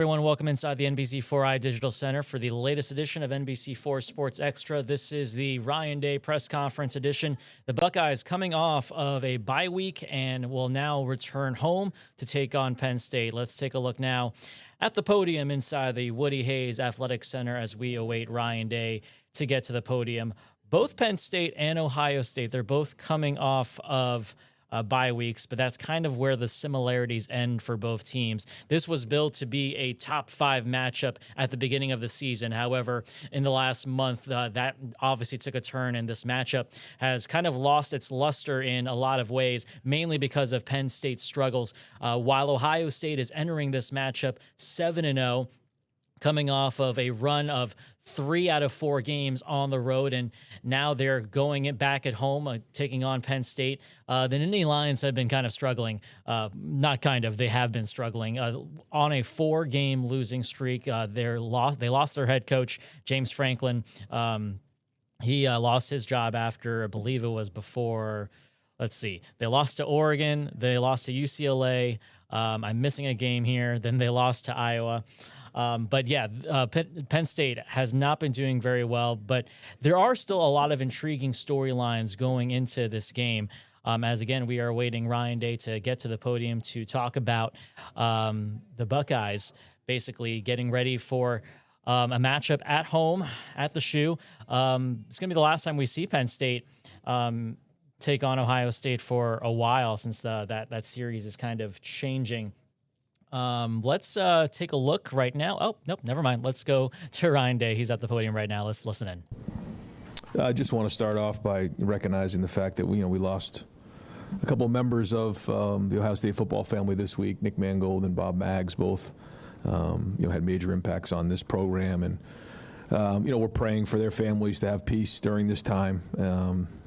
Everyone, welcome inside the NBC4 Digital Center for the latest edition of NBC4 Sports Extra. This is the Ryan Day press conference edition. The Buckeyes coming off of a bye week and will now return home to take on Penn State. Let's take a look now at the podium inside the Woody Hayes Athletic Center as we await Ryan Day to get to the podium. Both Penn State and Ohio State, they're both coming off of bye weeks, but that's kind of where the similarities end for both teams. This was billed to be a top 5 matchup at the beginning of the season. However, in the last month, that obviously took a turn, and this matchup has kind of lost its luster in a lot of ways, mainly because of Penn State's struggles. While Ohio State is entering this matchup 7-0, coming off of a run of 3 out of 4 games on the road, and now they're going it back at home, taking on Penn State. The Nittany Lions have been kind of struggling. They have been struggling. On a 4-game losing streak, they lost their head coach, James Franklin. He lost his job after, I believe it was before, let's see, they lost to Oregon, they lost to UCLA. I'm missing a game here. Then they lost to Iowa. Penn State has not been doing very well, but there are still a lot of intriguing storylines going into this game. As again, we are awaiting Ryan Day to get to the podium to talk about the Buckeyes basically getting ready for a matchup at home at the Shoe. It's going to be the last time we see Penn State take on Ohio State for a while, since that series is kind of changing. Let's take a look right now. Oh, nope, never mind. Let's go to Ryan Day. He's at the podium right now. Let's listen in. I just want to start off by recognizing the fact that we lost a couple of members of the Ohio State football family this week. Nick Mangold and Bob Maggs both had major impacts on this program, and we're praying for their families to have peace during this time.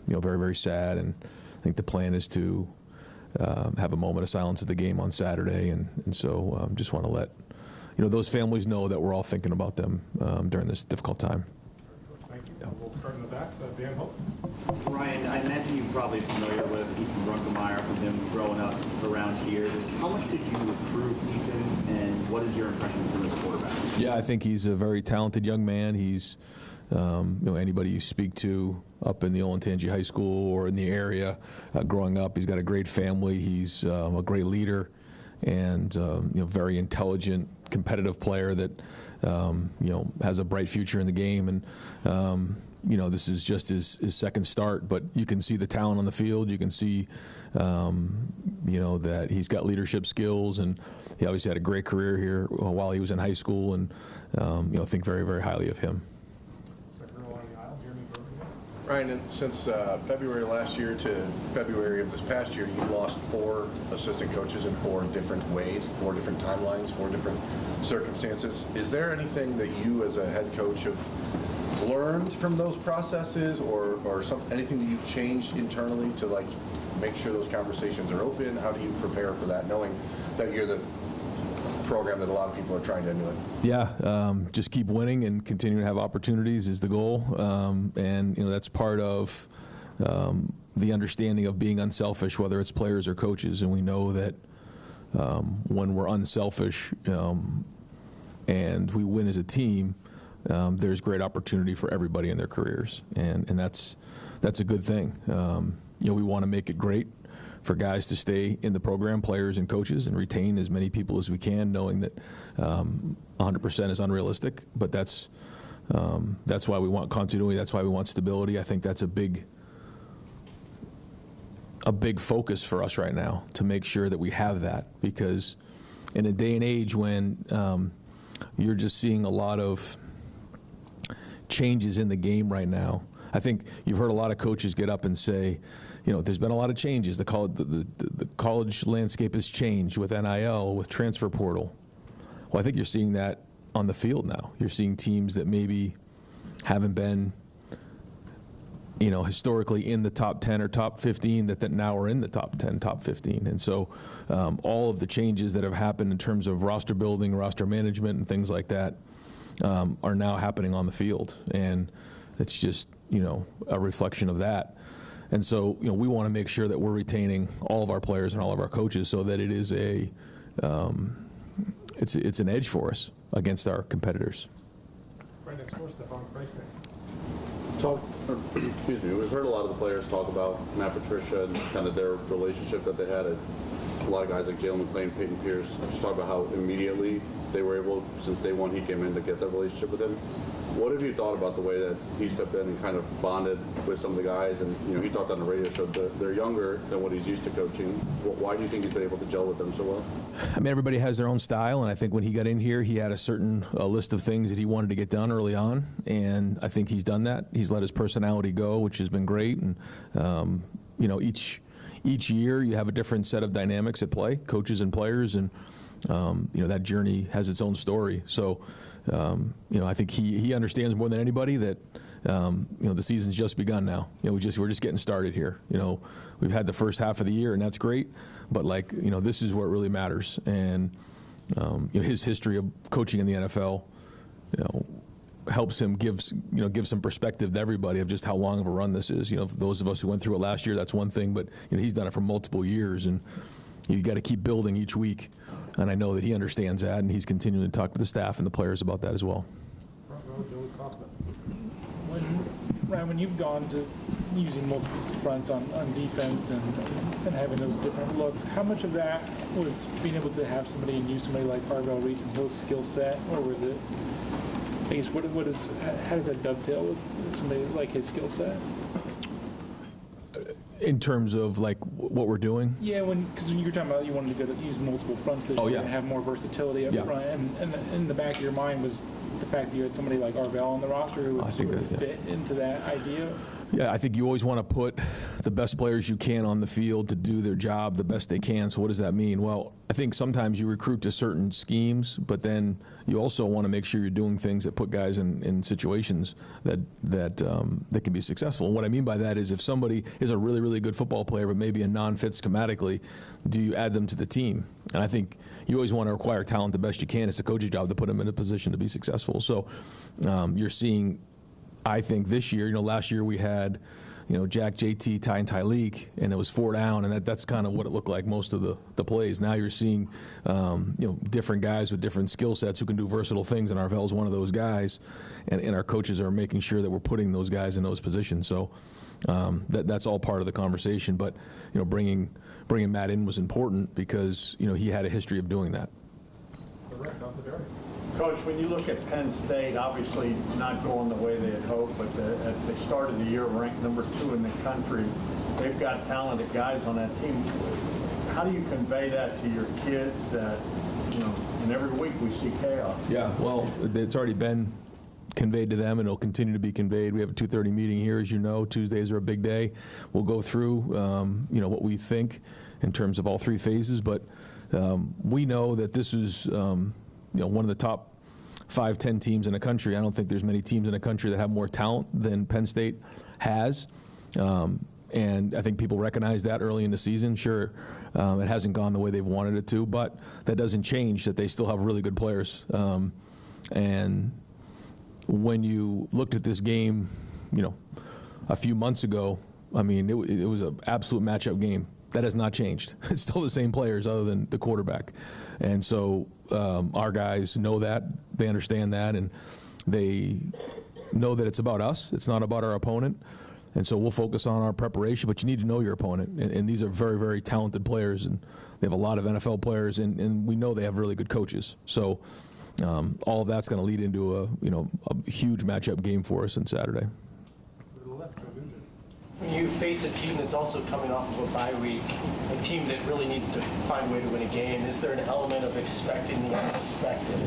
Very, very sad, and I think the plan is to have a moment of silence at the game on Saturday, and so just want to let those families know that we're all thinking about them during this difficult time. Thank you. We'll start in the back. Dan Hope. Ryan, I imagine you're probably familiar with Ethan Brunkemeyer from him growing up around here. Just how much did you recruit Ethan, and what is your impression of him as a quarterback? Yeah, I think he's a very talented young man. He's anybody you speak to up in the Olentangy High School or in the area growing up, he's got a great family. He's a great leader, and very intelligent, competitive player that has a bright future in the game. And this is just his second start, but you can see the talent on the field. You can see that he's got leadership skills, and he obviously had a great career here while he was in high school, and think very, very highly of him. Ryan, since February last year to February of this past year, you lost 4 assistant coaches in 4 different ways, 4 different timelines, 4 different circumstances. Is there anything that you as a head coach have learned from those processes, or anything that you've changed internally to make sure those conversations are open? How do you prepare for that, knowing that you're the program that a lot of people are trying to emulate? Yeah, just keep winning and continue to have opportunities is the goal, and that's part of the understanding of being unselfish, whether it's players or coaches. And we know that when we're unselfish and we win as a team, there's great opportunity for everybody in their careers, and that's a good thing. We want to make it great for guys to stay in the program, players and coaches, and retain as many people as we can, knowing that 100% is unrealistic. But that's why we want continuity. That's why we want stability. I think that's a big focus for us right now, to make sure that we have that, because in a day and age when you're just seeing a lot of changes in the game right now, I think you've heard a lot of coaches get up and say, there's been a lot of changes. The college landscape has changed with NIL, with transfer portal. Well, I think you're seeing that on the field now. You're seeing teams that maybe haven't been, historically in the top 10 or top 15 that now are in the top 10, top 15. And so all of the changes that have happened in terms of roster building, roster management, and things like that are now happening on the field. And it's just, a reflection of that. And so, we want to make sure that we're retaining all of our players and all of our coaches, so that it is a it's an edge for us against our competitors. Right next door, Stephon Craig. Excuse me, we've heard a lot of the players talk about Matt Patricia and kind of their relationship that they had. A lot of guys like Jalen McClain, Peyton Pierce, just talk about how immediately they were able, since day one he came in, to get that relationship with him. What have you thought about the way that he stepped in and kind of bonded with some of the guys? And he talked on the radio show that they're younger than what he's used to coaching. Why do you think he's been able to gel with them so well? I mean, everybody has their own style, and I think when he got in here, he had a certain list of things that he wanted to get done early on, and I think he's done that. He's let his personality go, which has been great. And each year you have a different set of dynamics at play, coaches and players, and that journey has its own story. So. I think he understands more than anybody that the season's just begun now. We're just getting started here. We've had the first half of the year, and that's great. But this is where it really matters. And his history of coaching in the NFL, helps him give some perspective to everybody of just how long of a run this is. Those of us who went through it last year, that's one thing. But he's done it for multiple years, and you got to keep building each week. And I know that he understands that, and he's continuing to talk to the staff and the players about that as well. When you've gone to using multiple fronts on defense and having those different looks, how much of that was being able to have somebody and use somebody like Carvel Reese and Hill's skill set, or was it, I guess, how does that dovetail with somebody like his skill set? In terms of what we're doing? Yeah, because when you were talking about you wanted to use multiple fronts this year and have more versatility up front, and in the back of your mind was the fact that you had somebody like Arvell on the roster who would sort of fit into that idea? Yeah, I think you always want to put the best players you can on the field to do their job the best they can. So what does that mean? Well, I think sometimes you recruit to certain schemes, but then you also want to make sure you're doing things that put guys in situations that can be successful. And what I mean by that is if somebody is a really, really good football player but maybe a non-fit schematically, do you add them to the team? And I think you always want to acquire talent the best you can. It's the coach's job to put them in a position to be successful. So you're seeing, I think this year, last year we had, Jack, JT, Ty, and Tyleek, and it was 4 down, and that's kind of what it looked like most of the plays. Now you're seeing, different guys with different skill sets who can do versatile things, and Arvell's one of those guys, and our coaches are making sure that we're putting those guys in those positions. So that's all part of the conversation. But bringing Matt in was important because he had a history of doing that. Coach, when you look at Penn State, obviously not going the way they had hoped, but at the start of the year ranked number 2 in the country. They've got talented guys on that team. How do you convey that to your kids that, and every week we see chaos? Yeah, well, it's already been conveyed to them, and it'll continue to be conveyed. We have a 2:30 meeting here, as you know. Tuesdays are a big day. We'll go through, what we think in terms of all 3 phases, but we know that this is one of the top 5-10 teams in the country. I don't think there's many teams in the country that have more talent than Penn State has. And I think people recognize that early in the season. Sure, it hasn't gone the way they've wanted it to, but that doesn't change that they still have really good players. And when you looked at this game, a few months ago, I mean, it was an absolute matchup game. That has not changed. It's still the same players other than the quarterback. And so our guys know that, they understand that, and they know that it's about us. It's not about our opponent. And so we'll focus on our preparation, but you need to know your opponent. And these are very, very talented players, and they have a lot of NFL players, and we know they have really good coaches. So all of that's going to lead into a huge matchup game for us on Saturday. When you face a team that's also coming off of a bye week, a team that really needs to find a way to win a game, is there an element of expecting the unexpected?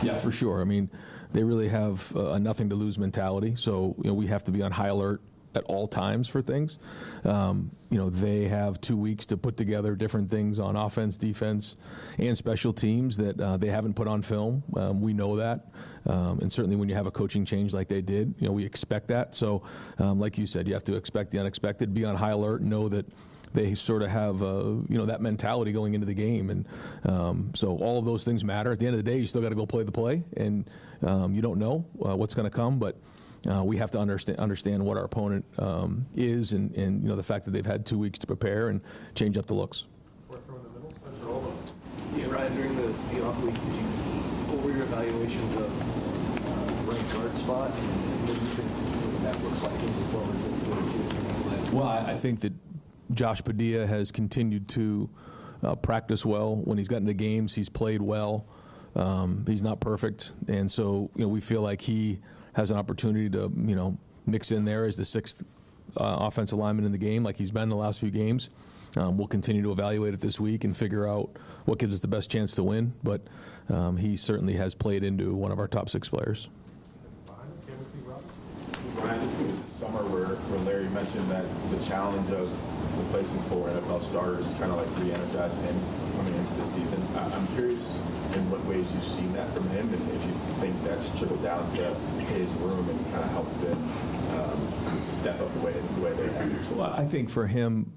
Yeah, for sure. I mean, they really have a nothing to lose mentality. So, we have to be on high alert at all times for things. They have 2 weeks to put together different things on offense, defense, and special teams that they haven't put on film. We know that. And certainly when you have a coaching change like they did, we expect that. So, like you said, you have to expect the unexpected, be on high alert, know that they sort of have, that mentality going into the game. And so all of those things matter. At the end of the day, you still got to go play the play, and you don't know what's going to come, but we have to understand what our opponent is, and the fact that they've had 2 weeks to prepare and change up the looks. Yeah, Ryan, during the evaluations of right guard spot, and what do you think that looks like moving forward? Well, I think that Josh Padilla has continued to practice well. When he's gotten to games, he's played well. He's not perfect, and so we feel like he has an opportunity to mix in there as the sixth offensive lineman in the game, like he's been the last few games. We'll continue to evaluate it this week and figure out what gives us the best chance to win. But he certainly has played into one of our top 6 players. Ryan, I think it was this summer where Larry mentioned that the challenge of replacing 4 NFL starters kind of like re-energized him coming into this season. I'm curious in what ways you've seen that from him, and if you think that's trickled down to his room and kind of helped him step up the way they have. Well, I think for him,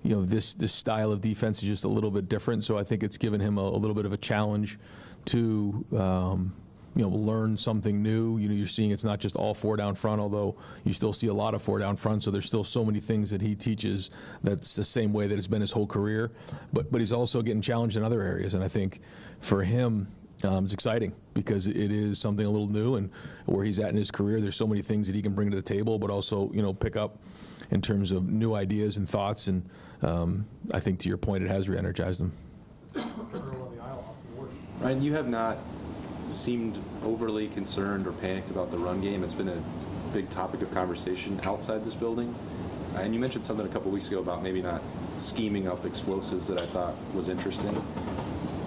this style of defense is just a little bit different. So I think it's given him a little bit of a challenge to learn something new. You're seeing it's not just all 4 down front, although you still see a lot of 4 down front. So there's still so many things that he teaches that's the same way that it's been his whole career. But he's also getting challenged in other areas, and I think for him, it's exciting because it is something a little new, and where he's at in his career, there's so many things that he can bring to the table, but also pick up in terms of new ideas and thoughts. And I think to your point, it has re-energized him. Ryan, you have not seemed overly concerned or panicked about the run game. It's been a big topic of conversation outside this building. And you mentioned something a couple weeks ago about maybe not scheming up explosives that I thought was interesting.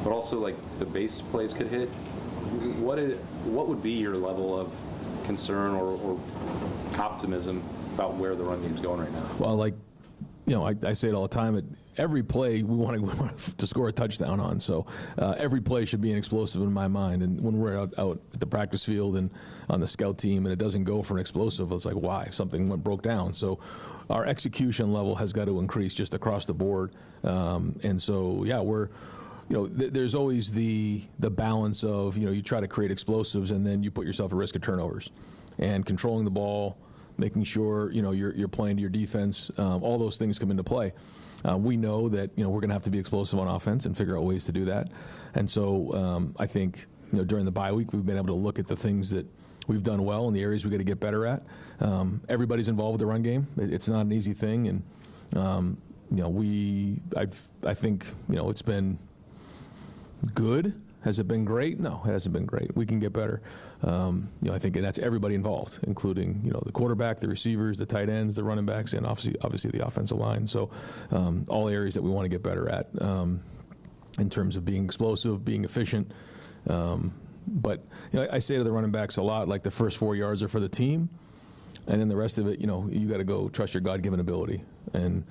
But also, like, the base plays could hit. What would be your level of concern or optimism about where the run game's going right now? Well, I say it all the time. Every play we want to score a touchdown on. So every play should be an explosive in my mind. And when we're out at the practice field and on the scout team and it doesn't go for an explosive, it's like, why? Something broke down. So our execution level has got to increase just across the board. And so, yeah, there's always the balance of, you try to create explosives and then you put yourself at risk of turnovers. And controlling the ball, making sure, you're playing to your defense, all those things come into play. We know that, we're going to have to be explosive on offense and figure out ways to do that. And so I think, during the bye week, we've been able to look at the things that we've done well and the areas we got to get better at. Everybody's involved with the run game. It's not an easy thing. And, I think, it's been good. Has it been great? No, it hasn't been great. We can get better. I think that's everybody involved, including the quarterback, the receivers, the tight ends, the running backs, and obviously the offensive line. So all areas that we want to get better at in terms of being explosive, being efficient. But I say to the running backs a lot, like the first 4 yards are for the team, and then the rest of it, you got to go trust your God-given ability. And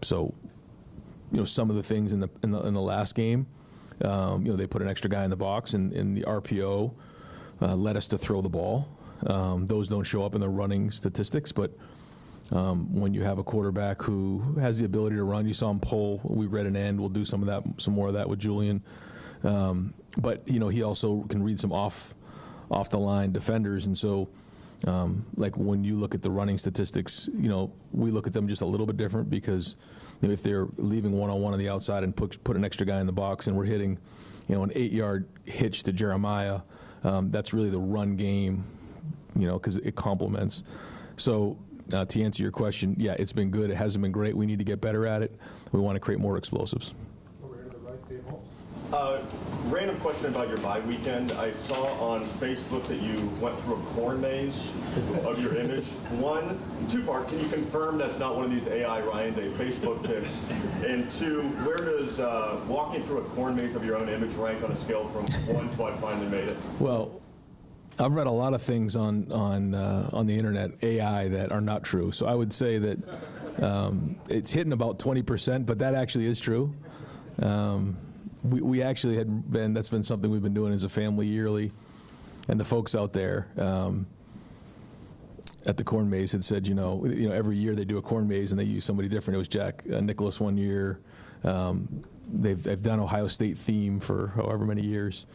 so some of the things in the last game. They put an extra guy in the box, and the RPO led us to throw the ball. Those don't show up in the running statistics, but when you have a quarterback who has the ability to run, you saw him pull. We read an end. We'll do some more of that with Julian. But he also can read some off the line defenders, and so like when you look at the running statistics, we look at them just a little bit different because. If they're leaving one-on-one on the outside and put an extra guy in the box and we're hitting, an 8-yard hitch to Jeremiah, that's really the run game, because it complements. So to answer your question, yeah, it's been good. It hasn't been great. We need to get better at it. We want to create more explosives. Over here to the right, Dave Holmes. Random question about your bye weekend. I saw on Facebook that you went through a corn maze of your image. Two-part, can you confirm that's not one of these AI Ryan Day Facebook pics? And 2, where does walking through a corn maze of your own image rank on a scale from 1 to I finally made it? Well, I've read a lot of things on the internet, AI, that are not true. So I would say that it's hitting about 20%, but that actually is true. We actually that's been something we've been doing as a family yearly, and the folks out there at the corn maze had said, every year they do a corn maze and they use somebody different. It was Jack Nicholas one year. They've done Ohio State theme for however many years,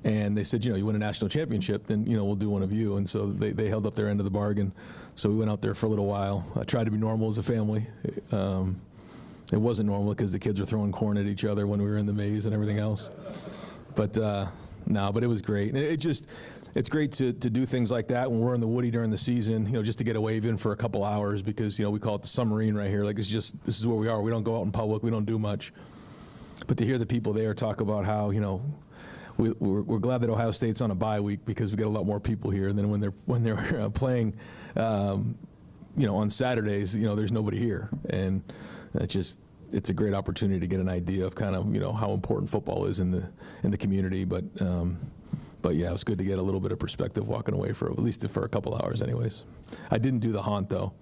and they said, you win a national championship, then we'll do one of you. And so they held up their end of the bargain. So we went out there for a little while. I tried to be normal as a family. It wasn't normal because the kids were throwing corn at each other when we were in the maze and everything else. But No, but it was great. It's great to do things like that when we're in the Woody during the season, just to get away even for a couple hours because, we call it the submarine right here. Like, this is where we are. We don't go out in public. We don't do much. But to hear the people there talk about how, we're glad that Ohio State's on a bye week because we get a lot more people here. And then when they're playing, on Saturdays, there's nobody here. And it's a great opportunity to get an idea of kind of, how important football is in the community. But yeah, it was good to get a little bit of perspective walking away at least for a couple hours anyways. I didn't do the haunt, though.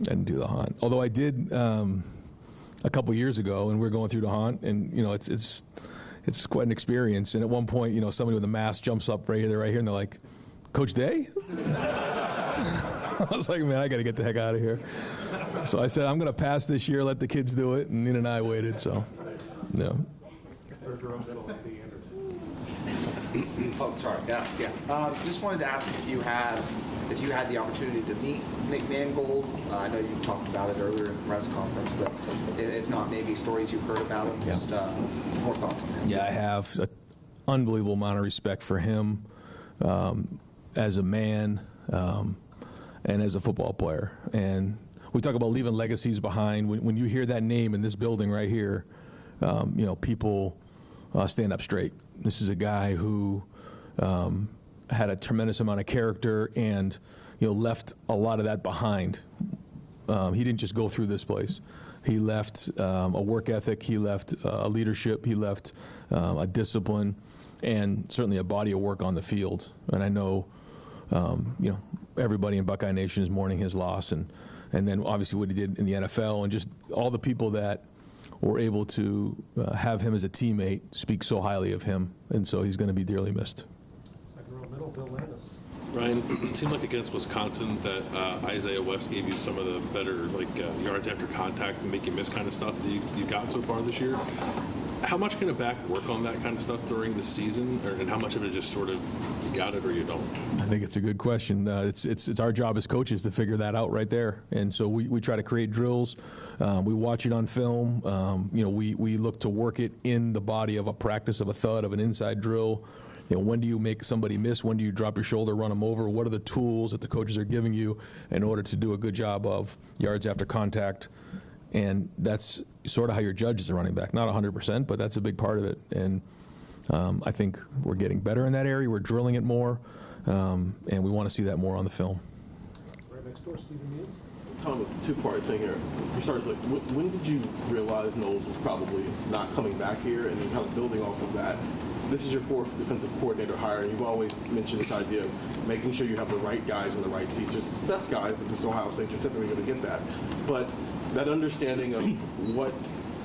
I didn't do the haunt. Although I did a couple years ago, and we were going through the haunt, and, it's quite an experience. And at one point, somebody with a mask jumps up right here, and they're like, Coach Day? I was like, man, I got to get the heck out of here. So I said, I'm going to pass this year, let the kids do it, and Nina and I waited, so, yeah. Oh, sorry. Yeah. Just wanted to ask if you had the opportunity to meet Nick Mangold. I know you talked about it earlier in the press conference, but if not, maybe stories you've heard about him. Just more thoughts on him. Yeah, I have an unbelievable amount of respect for him as a man and as a football player. And we talk about leaving legacies behind. When you hear that name in this building right here, people stand up straight. This is a guy who had a tremendous amount of character and left a lot of that behind. He didn't just go through this place. He left a work ethic. He left a leadership. He left a discipline, and certainly a body of work on the field. And I know, everybody in Buckeye Nation is mourning his loss, and then obviously what he did in the NFL, and just all the people that were able to have him as a teammate speak so highly of him, and so he's going to be dearly missed. Second row middle, Bill Landis. Ryan, it seemed like against Wisconsin that Isaiah West gave you some of the better yards after contact and make you miss kind of stuff that you've gotten so far this year. How much can a back work on that kind of stuff during the season, and how much of it just sort of you got it or you don't? I think it's a good question. It's our job as coaches to figure that out right there, and so we try to create drills. We watch it on film. We look to work it in the body of a practice, of a thud, of an inside drill. When do you make somebody miss? When do you drop your shoulder, run them over? What are the tools that the coaches are giving you in order to do a good job of yards after contact? And that's sort of how you're judged as a running back. Not 100%, but that's a big part of it. And I think we're getting better in that area. We're drilling it more, and we want to see that more on the film. Right next door, Stephen Means. Kind of a two-part thing here. For starters, when did you realize Knowles was probably not coming back here, and then kind of building off of that? This is your fourth defensive coordinator hire, and you've always mentioned this idea of making sure you have the right guys in the right seats. There's the best guys, but this is Ohio State, you're typically going to get that. But that understanding of what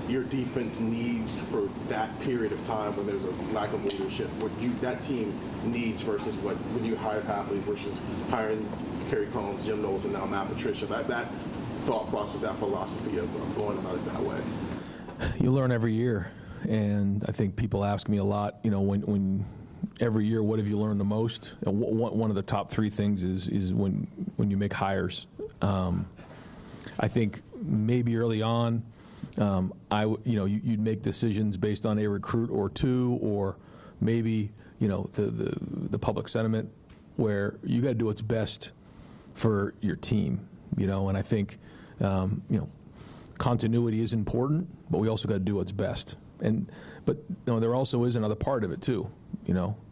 your defense needs for that period of time when there's a lack of leadership, what that team needs versus what when you hired Halfley versus hiring Kerry Combs, Jim Knowles, and now Matt Patricia, that thought process, that philosophy of going about it that way. You learn every year. And I think people ask me a lot, when every year, what have you learned the most? And one of the top three things is when you make hires. I think maybe early on, you'd make decisions based on a recruit or two, or maybe the public sentiment, where you got to do what's best for your team. And I think continuity is important, but we also got to do what's best. But there also is another part of it too,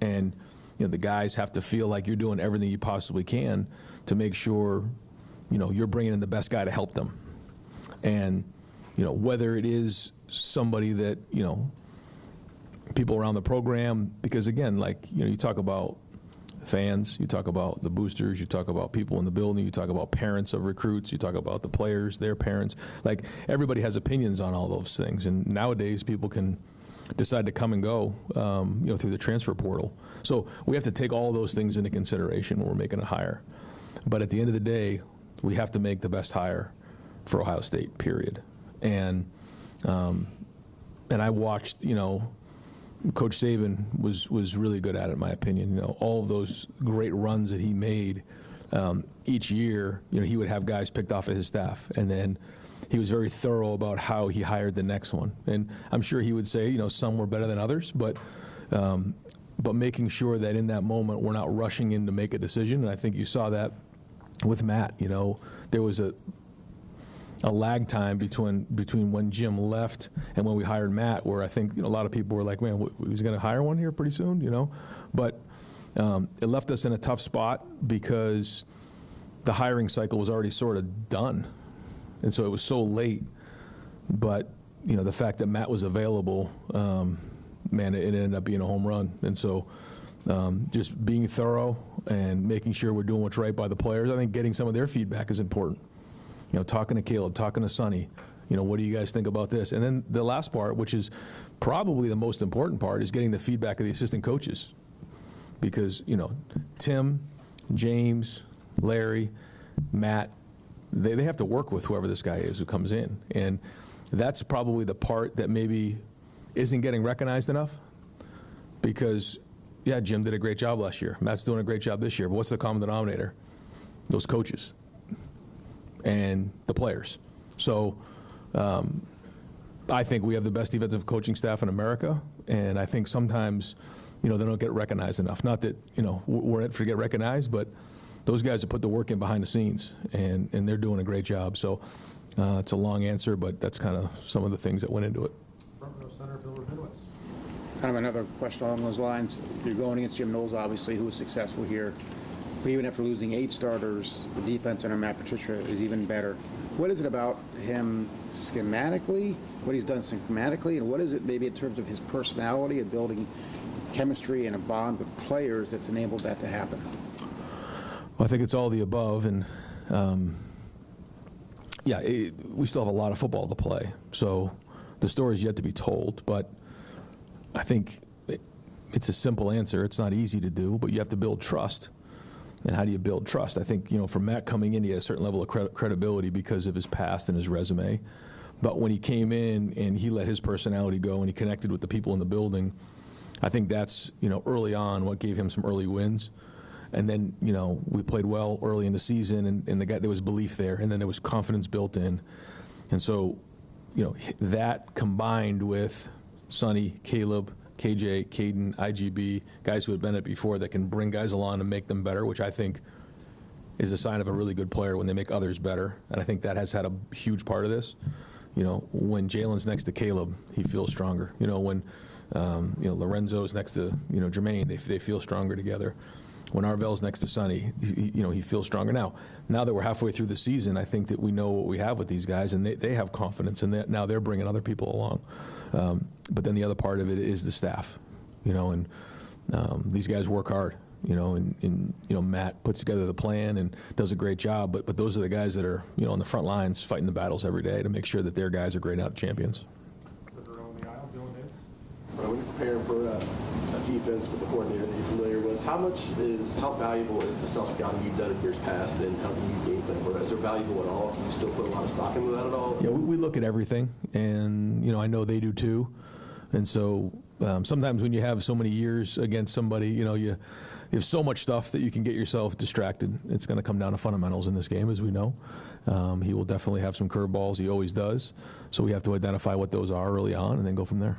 and the guys have to feel like you're doing everything you possibly can to make sure, you're bringing in the best guy to help them. And, whether it is somebody that, people around the program, because again, you talk about fans, you talk about the boosters, you talk about people in the building, you talk about parents of recruits, you talk about the players, their parents. Everybody has opinions on all those things, and nowadays people can decide to come and go, through the transfer portal. So we have to take all those things into consideration when we're making a hire. But at the end of the day, we have to make the best hire for Ohio State, period. And I watched, Coach Saban was really good at it, in my opinion. All of those great runs that he made each year, he would have guys picked off of his staff, and then he was very thorough about how he hired the next one. And I'm sure he would say, some were better than others, but but making sure that in that moment we're not rushing in to make a decision. And I think you saw that with Matt. You know, there was a lag time between when Jim left and when we hired Matt, where I think, you know, a lot of people were like, man, he's going to hire one here pretty soon, you know. But it left us in a tough spot because the hiring cycle was already sort of done. And so it was so late. But, you know, the fact that Matt was available, man, it ended up being a home run. And so just being thorough and making sure we're doing what's right by the players. I think getting some of their feedback is important. You know, talking to Caleb, talking to Sonny, you know, what do you guys think about this? And then the last part, which is probably the most important part, is getting the feedback of the assistant coaches. Because, you know, Tim, James, Larry, Matt, they have to work with whoever this guy is who comes in. And that's probably the part that maybe isn't getting recognized enough. Because, yeah, Jim did a great job last year. Matt's doing a great job this year. But what's the common denominator? Those coaches and the players. So I think we have the best defensive coaching staff in America, and I think sometimes, you know, they don't get recognized enough. Not that, you know, we're in it to get recognized, but those guys have put the work in behind the scenes, and they're doing a great job. So it's a long answer, but that's kind of some of the things that went into it. Front row center, Bill Rabinowitz. Kind of another question along those lines. You're going against Jim Knowles, obviously, who was successful here. But even after losing 8 starters, the defense under Matt Patricia is even better. What is it about him schematically, what he's done schematically, and what is it maybe in terms of his personality and building chemistry and a bond with players that's enabled that to happen? Well, I think it's all the above, and we still have a lot of football to play. So the story's yet to be told, but I think it's a simple answer. It's not easy to do, but you have to build trust. And how do you build trust? I think, you know, for Matt coming in, he had a certain level of credibility because of his past and his resume. But when he came in and he let his personality go and he connected with the people in the building, I think that's, you know, early on what gave him some early wins. And then, you know, we played well early in the season, and there was belief there, and then there was confidence built in. And so, you know, that combined with Sonny, Caleb, KJ, Caden, IGB, guys who had been it before that can bring guys along and make them better, which I think is a sign of a really good player when they make others better. And I think that has had a huge part of this. You know, when Jalen's next to Caleb, he feels stronger. You know, when you know, Lorenzo's next to, you know, Jermaine, they feel stronger together. When Arvell's next to Sonny, you know, he feels stronger. Now that we're halfway through the season, I think that we know what we have with these guys, and they have confidence, and now they're bringing other people along. But then the other part of it is the staff, you know, and these guys work hard, you know, and you know, Matt puts together the plan and does a great job, but those are the guys that are, you know, on the front lines fighting the battles every day to make sure that their guys are great out champions. When you're preparing for a defense with the coordinator that you're familiar with, how valuable is the self-scouting you've done in years past and helping you game plan for that? Is it valuable at all? Can you still put a lot of stock into that at all? Yeah, we look at everything, and, you know, I know they do too. And so sometimes when you have so many years against somebody, you know, you have so much stuff that you can get yourself distracted. It's going to come down to fundamentals in this game, as we know. He will definitely have some curveballs. He always does. So we have to identify what those are early on and then go from there.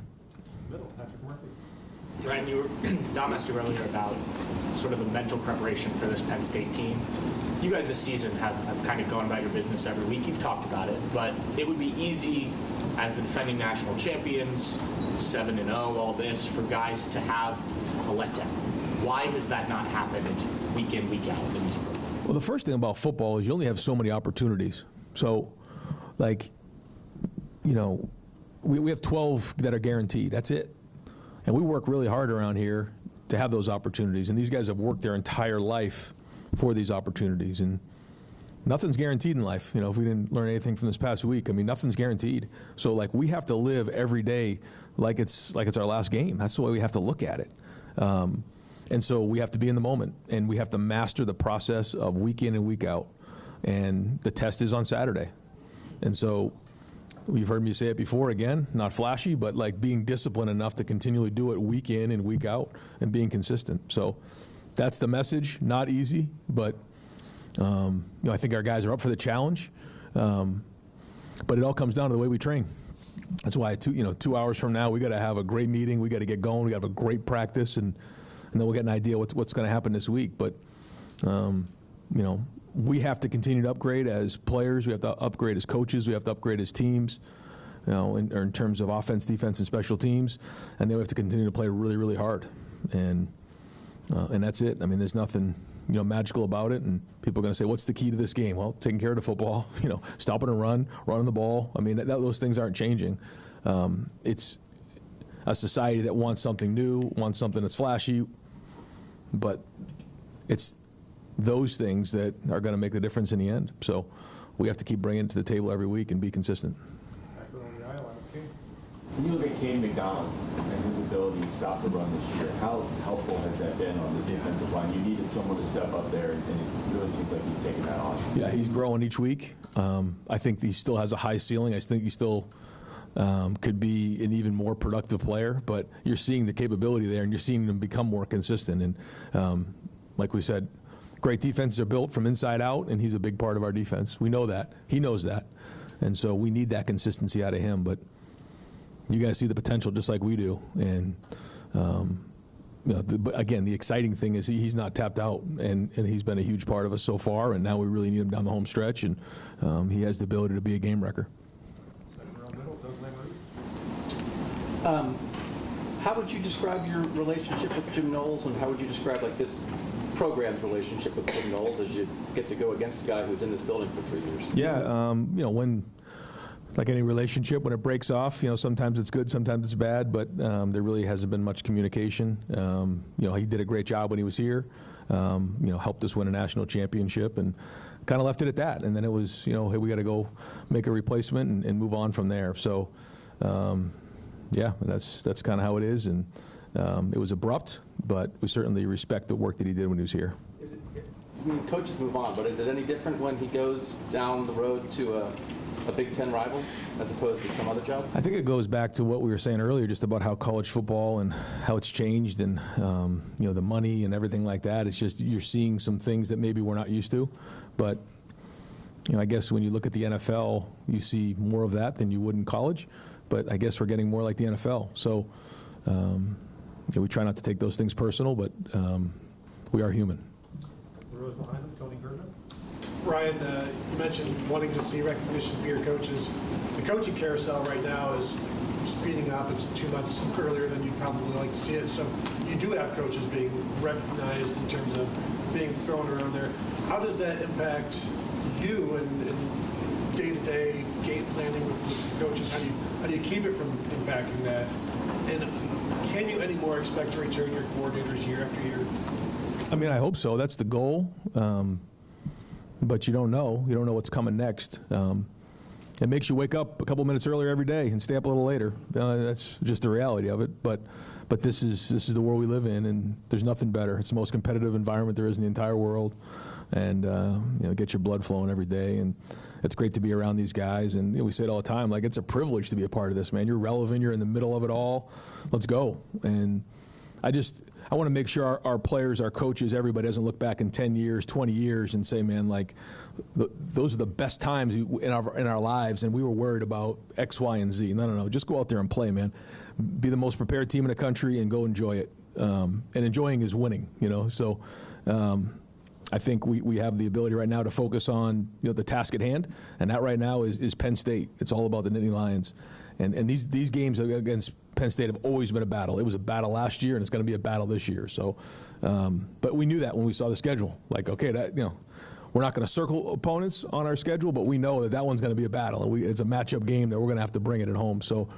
Ryan, Dom asked you earlier about sort of the mental preparation for this Penn State team. You guys this season have kind of gone about your business every week. You've talked about it, but it would be easy as the defending national champions, 7-0, all this, for guys to have a letdown. Why has that not happened week in, week out in this program? Well, the first thing about football is you only have so many opportunities. So, like, you know, we have 12 that are guaranteed. That's it. And we work really hard around here to have those opportunities. And these guys have worked their entire life for these opportunities. And nothing's guaranteed in life. You know, if we didn't learn anything from this past week, I mean, nothing's guaranteed. So, like, we have to live every day like it's our last game. That's the way we have to look at it. And so we have to be in the moment, and we have to master the process of week in and week out. And the test is on Saturday. And so you've heard me say it before, again, not flashy, but like being disciplined enough to continually do it week in and week out and being consistent. So that's the message. Not easy, but you know, I think our guys are up for the challenge. But it all comes down to the way we train. That's why 2 hours from now we got to have a great meeting. We got to get going. We got to have a great practice, and and then we'll get an idea what's going to happen this week. But we have to continue to upgrade as players. We have to upgrade as coaches. We have to upgrade as teams. In terms of offense, defense, and special teams, and then we have to continue to play really, really hard, and that's it. I mean, there's nothing magical about it, and people are going to say, "What's the key to this game?" Well, taking care of the football, stopping and running the ball. I mean, those things aren't changing. It's a society that wants something new, wants something that's flashy, but it's those things that are going to make the difference in the end. So we have to keep bringing it to the table every week and be consistent. When you look at Kane McDonald and his ability to stop the run this year, how helpful has that been on this defensive line? You needed someone to step up there, and it really seems like he's taking that on. Yeah, he's growing each week. I think he still has a high ceiling. I think he still could be an even more productive player, but you're seeing the capability there, and you're seeing him become more consistent. And like we said, great defenses are built from inside out, and he's a big part of our defense. We know that. He knows that. And so we need that consistency out of him. But you guys see the potential just like we do. And, but again, the exciting thing is he's not tapped out, and he's been a huge part of us so far, and now we really need him down the home stretch, and he has the ability to be a game wrecker. How would you describe your relationship with Jim Knowles, and how would you describe this program's relationship with Jim Knowles as you get to go against a guy who's in this building for 3 years? Yeah, when, like any relationship, when it breaks off, sometimes it's good, sometimes it's bad, but there really hasn't been much communication. He did a great job when he was here, helped us win a national championship, and kind of left it at that. And then it was, hey, we got to go make a replacement and move on from there. So, yeah, that's kind of how it is. And it was abrupt, but we certainly respect the work that he did when he was here. Coaches move on, but is it any different when he goes down the road to a Big Ten rival as opposed to some other job? I think it goes back to what we were saying earlier, just about how college football and how it's changed, and the money and everything like that. It's just you're seeing some things that maybe we're not used to. But I guess when you look at the NFL, you see more of that than you would in college. But I guess we're getting more like the NFL. So we try not to take those things personal, but we are human. Rows behind him, Tony German. Ryan, you mentioned wanting to see recognition for your coaches. The coaching carousel right now is speeding up. It's 2 months earlier than you'd probably like to see it. So you do have coaches being recognized in terms of being thrown around there. How does that impact you and day-to-day game planning with the coaches? How do you keep it from impacting that? And can you anymore expect to return your coordinators year after year? I mean, I hope so. That's the goal. But you don't know. You don't know what's coming next. It makes you wake up a couple minutes earlier every day and stay up a little later. That's just the reality of it. But this is the world we live in, and there's nothing better. It's the most competitive environment there is in the entire world, and get your blood flowing every day. And it's great to be around these guys. And we say it all the time, like, it's a privilege to be a part of this, man. You're relevant. You're in the middle of it all. Let's go. And I want to make sure our players, our coaches, everybody doesn't look back in 10 years, 20 years and say, man, like, those are the best times in our lives, and we were worried about X, Y, and Z. No. Just go out there and play, man. Be the most prepared team in the country and go enjoy it. And enjoying is winning, So I think we have the ability right now to focus on the task at hand, and that right now is Penn State. It's all about the Nittany Lions. And these games against Penn State have always been a battle. It was a battle last year, and it's going to be a battle this year. So, but we knew that when we saw the schedule. Like, okay, we're not going to circle opponents on our schedule, but we know that one's going to be a battle, and it's a matchup game that we're going to have to bring it at home. So,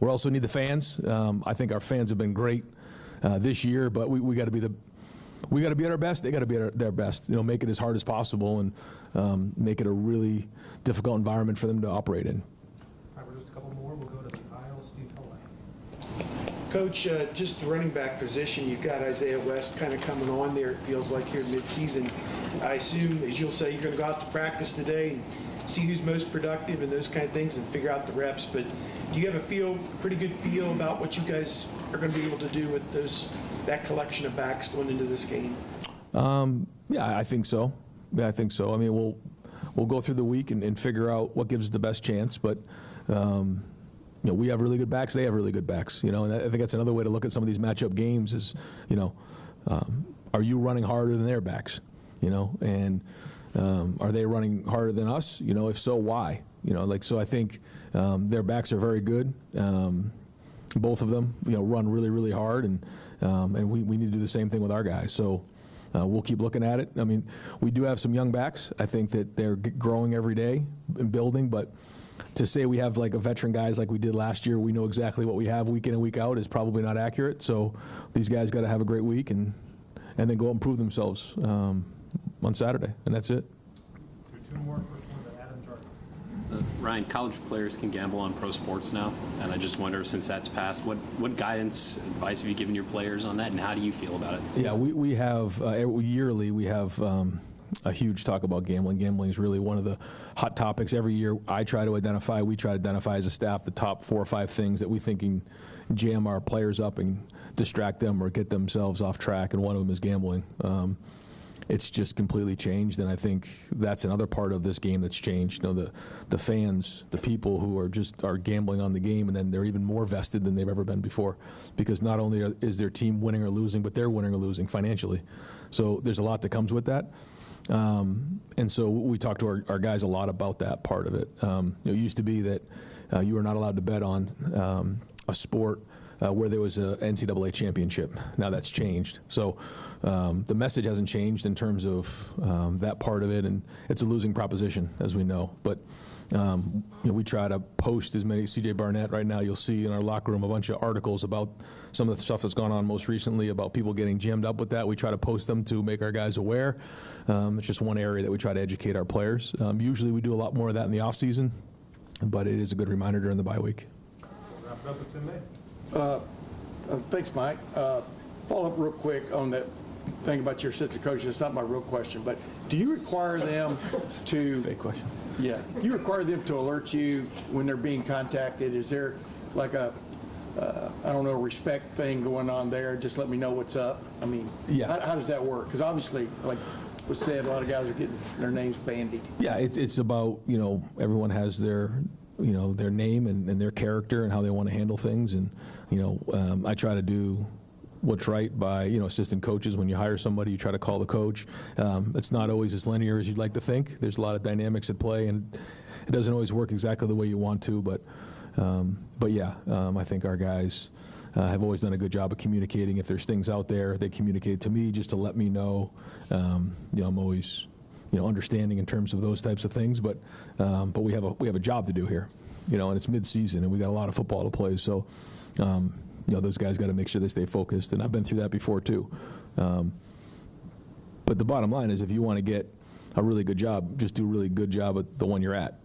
we also need the fans. I think our fans have been great this year, but we got to be we got to be at our best. They got to be at their best. Make it as hard as possible, and make it a really difficult environment for them to operate in. Just a couple more. We'll go to the aisle. Steve Halley. Coach, just the running back position, you've got Isaiah West kind of coming on there, it feels like, here mid-season. I assume, as you'll say, you're going to go out to practice today and see who's most productive and those kind of things and figure out the reps. But do you have a pretty good feel about what you guys are going to be able to do with that collection of backs going into this game? Yeah, I think so. I mean, we'll go through the week and figure out what gives us the best chance. But we have really good backs. They have really good backs. And I think that's another way to look at some of these matchup games is, are you running harder than their backs? And are they running harder than us? If so, why? So I think their backs are very good. Both of them, run really, really hard, and we need to do the same thing with our guys. So we'll keep looking at it. I mean, we do have some young backs. I think that they're growing every day and building, but to say we have like a veteran guys like we did last year, we know exactly what we have week in and week out, is probably not accurate. So these guys got to have a great week and then go out and prove themselves on Saturday, and that's it. Two more. First one to Adam Jordan. Ryan, college players can gamble on pro sports now, and I just wonder, since that's passed, what guidance, advice have you given your players on that, and how do you feel about it? Yeah, we have yearly we have a huge talk about gambling. Gambling is really one of the hot topics every year. We try to identify as a staff the top 4 or 5 things that we think can jam our players up and distract them or get themselves off track, and one of them is gambling. It's just completely changed, and I think that's another part of this game that's changed. The fans, the people who are gambling on the game, and then they're even more vested than they've ever been before, because not only is their team winning or losing, but they're winning or losing financially. So there's a lot that comes with that. And so we talk to our guys a lot about that part of it. It used to be that you were not allowed to bet on a sport where there was a NCAA championship. Now that's changed. So the message hasn't changed in terms of that part of it, and it's a losing proposition, as we know. But we try to post as many. CJ Barnett right now, you'll see in our locker room a bunch of articles about some of the stuff that's gone on most recently about people getting jammed up with that. We try to post them to make our guys aware. It's just one area that we try to educate our players. Usually we do a lot more of that in the off season, but it is a good reminder during the bye week. Wrap it up with Tim May. Thanks, Mike. Follow up real quick on that thing about your assistant coaches. It's not my real question, but do you require them to... Fake question. Yeah. Do you require them to alert you when they're being contacted? Is there like a, I don't know, respect thing going on there? Just let me know what's up. I mean, yeah. How does that work? Because obviously, like was said, a lot of guys are getting their names bandied. Yeah, it's about, everyone has their name and their character and how they want to handle things. And, I try to do what's right by, assistant coaches. When you hire somebody, you try to call the coach. It's not always as linear as you'd like to think. There's a lot of dynamics at play, and it doesn't always work exactly the way you want to. But yeah, I think our guys have always done a good job of communicating. If there's things out there, they communicate to me just to let me know. I'm always, understanding in terms of those types of things. But we have a job to do here, and it's mid-season, and we got a lot of football to play. So, those guys got to make sure they stay focused, and I've been through that before too. But the bottom line is, if you want to get a really good job, just do a really good job at the one you're at,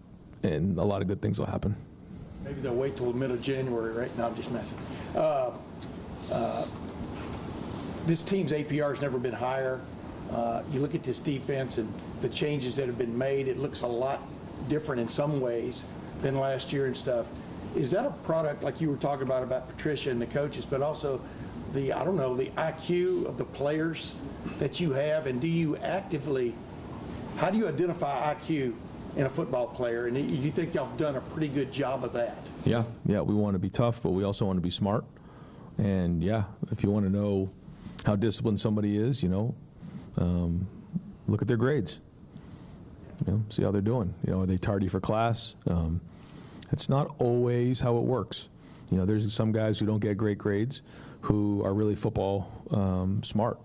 and a lot of good things will happen. Maybe they'll wait till the middle of January, right? No, I'm just messing. This team's APR has never been higher. You look at this defense and the changes that have been made, it looks a lot different in some ways than last year and stuff. Is that a product, like you were talking about Patricia and the coaches, but also the IQ of the players that you have? And do you actively, how do you identify IQ in a football player? And do you think y'all have done a pretty good job of that? Yeah, we want to be tough, but we also want to be smart. And yeah, if you want to know how disciplined somebody is, look at their grades. See how they're doing. Are they tardy for class? It's not always how it works. There's some guys who don't get great grades who are really football smart.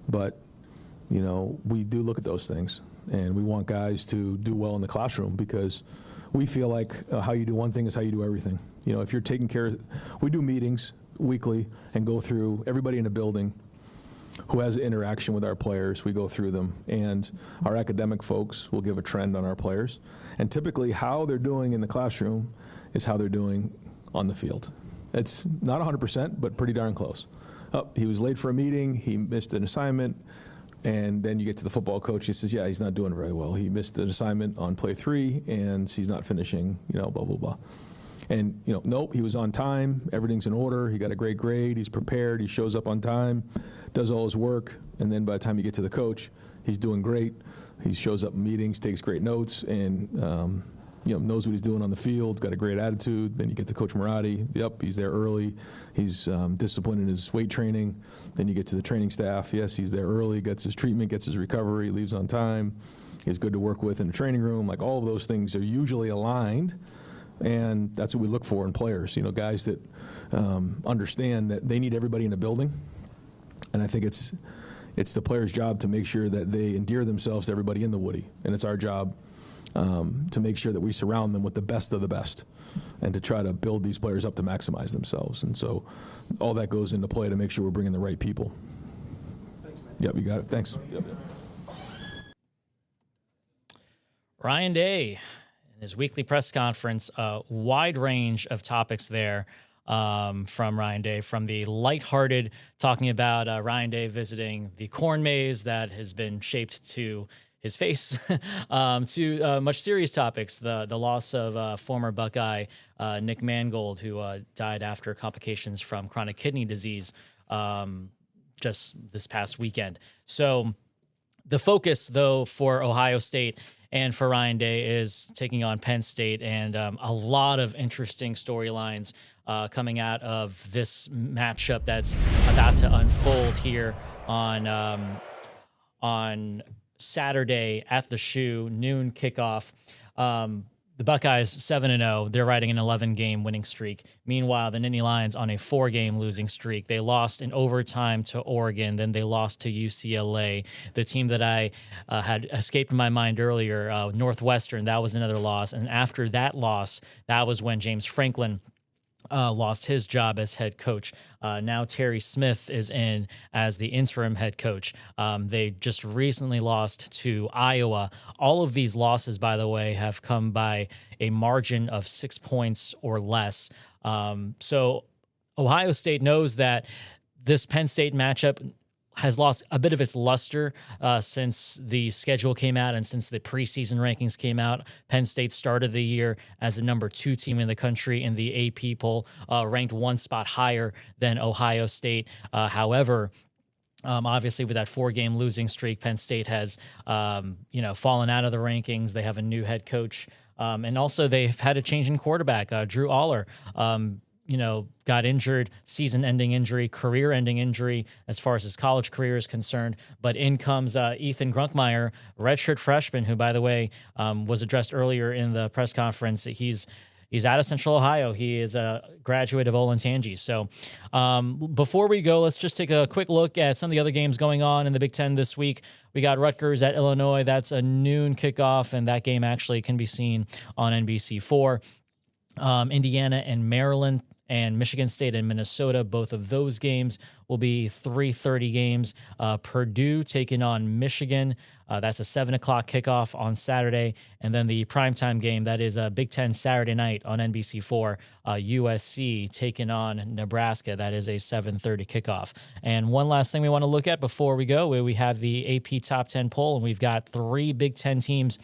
But, we do look at those things. And we want guys to do well in the classroom, because we feel like how you do one thing is how you do everything. If you're taking care of, we do meetings weekly and go through everybody in a building who has interaction with our players. We go through them, and our academic folks will give a trend on our players. And typically how they're doing in the classroom is how they're doing on the field. It's not 100%, but pretty darn close. Oh, he was late for a meeting, he missed an assignment, and then you get to the football coach, he says, yeah, he's not doing very well. He missed an assignment on play 3, and he's not finishing, blah, blah, blah. And, nope, he was on time, everything's in order, he got a great grade, he's prepared, he shows up on time, does all his work, and then by the time you get to the coach, he's doing great. He shows up in meetings, takes great notes, and knows what he's doing on the field, got a great attitude. Then you get to Coach Marotti. Yep, he's there early. He's disciplined in his weight training. Then you get to the training staff. Yes, he's there early, gets his treatment, gets his recovery, leaves on time. He's good to work with in the training room. Like, all of those things are usually aligned, and that's what we look for in players. Guys that understand that they need everybody in the building, and I think it's the player's job to make sure that they endear themselves to everybody in the Woody, and it's our job to make sure that we surround them with the best of the best and to try to build these players up to maximize themselves. And so all that goes into play to make sure we're bringing the right people. Thanks, man. Yep, you got it. Thanks. Yep. Ryan Day, in his weekly press conference, a wide range of topics there from Ryan Day, from the lighthearted, talking about Ryan Day visiting the corn maze that has been shaped to his face, to much serious topics, the loss of former Buckeye Nick Mangold, who died after complications from chronic kidney disease just this past weekend. So the focus, though, for Ohio State and for Ryan Day is taking on Penn State, and a lot of interesting storylines coming out of this matchup that's about to unfold here on Saturday at the Shoe, noon kickoff. The Buckeyes 7-0. They're riding an 11-game winning streak. Meanwhile, the Nittany Lions on a 4-game losing streak. They lost in overtime to Oregon. Then they lost to UCLA. The team that I had escaped my mind earlier, Northwestern, that was another loss. And after that loss, that was when James Franklin lost his job as head coach. Now Terry Smith is in as the interim head coach. They just recently lost to Iowa. All of these losses, by the way, have come by a margin of 6 points or less. So Ohio State knows that this Penn State matchup has lost a bit of its luster since the schedule came out and since the preseason rankings came out. Penn State started the year as the number 2 team in the country in the AP poll, ranked 1 spot higher than Ohio State. However, obviously, with that 4-game losing streak, Penn State has, fallen out of the rankings. They have a new head coach, and also they've had a change in quarterback. Drew Aller, got injured, season-ending injury, career-ending injury as far as his college career is concerned. But in comes Ethan Grunkmeyer, redshirt freshman, who, by the way, was addressed earlier in the press conference. He's out of Central Ohio. He is a graduate of Olentangy. So before we go, let's just take a quick look at some of the other games going on in the Big Ten this week. We got Rutgers at Illinois. That's a noon kickoff, and that game actually can be seen on NBC4. Indiana and Maryland and Michigan State and Minnesota, both of those games will be 3:30 games. Purdue taking on Michigan. That's a 7 o'clock kickoff on Saturday. And then the primetime game, that is a Big Ten Saturday night on NBC4, USC taking on Nebraska. That is a 7:30 kickoff. And one last thing we want to look at before we go, we have the AP Top 10 poll, and we've got 3 Big Ten teams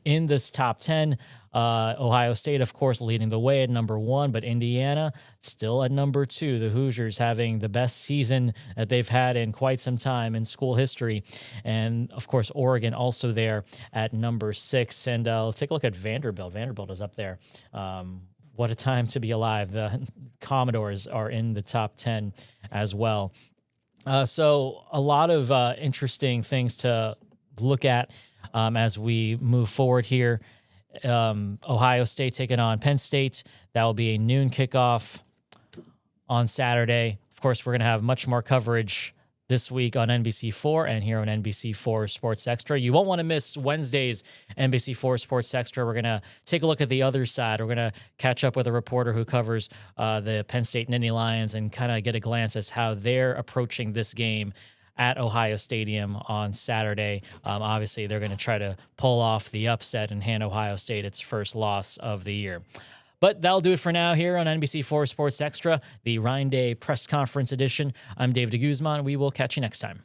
in this top 10. Ohio State, of course, leading the way at number 1, but Indiana still at number 2. The Hoosiers having the best season that they've had in quite some time in school history. And, of course, Oregon also there at number 6. And let's take a look at Vanderbilt. Vanderbilt is up there. What a time to be alive. The Commodores are in the top 10 as well. So a lot of interesting things to look at as we move forward here. Ohio State taking on Penn State. That will be a noon kickoff on Saturday. Of course, we're going to have much more coverage this week on NBC4 and here on NBC4 Sports Extra. You won't want to miss Wednesday's NBC4 Sports Extra. We're going to take a look at the other side. We're going to catch up with a reporter who covers the Penn State Nittany Lions and kind of get a glance as how they're approaching this game at Ohio Stadium on Saturday. Obviously, they're going to try to pull off the upset and hand Ohio State its first loss of the year. But that'll do it for now here on NBC4 Sports Extra, the Ryan Day press conference edition. I'm David de Guzman. We will catch you next time.